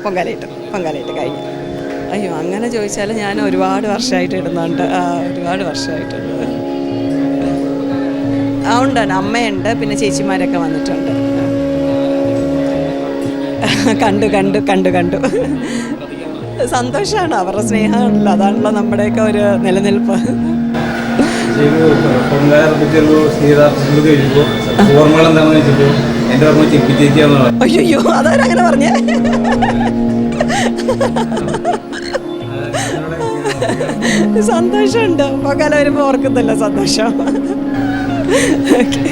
പൊങ്കാലയിട്ട് കഴിഞ്ഞു. അയ്യോ, അങ്ങനെ ചോദിച്ചാൽ ഞാൻ ഒരുപാട് വർഷമായിട്ട് ഇടുന്നുണ്ട്. ഒരുപാട് വർഷമായിട്ടുണ്ട്. ഉണ്ടാണ്, അമ്മയുണ്ട്, പിന്നെ ചേച്ചിമാരൊക്കെ വന്നിട്ടുണ്ട്. കണ്ടു സന്തോഷമാണ്, അവരുടെ സ്നേഹമാണല്ലോ, അതാണല്ലോ നമ്മുടെയൊക്കെ ഒരു നിലനിൽപ്പ്. അയ്യോ, അതാരങ്ങനെ പറഞ്ഞേ? സന്തോഷമുണ്ട്, പൊങ്കാല വരുമ്പോൾ ഓർക്കത്തില്ല സന്തോഷം. ഓക്കെ.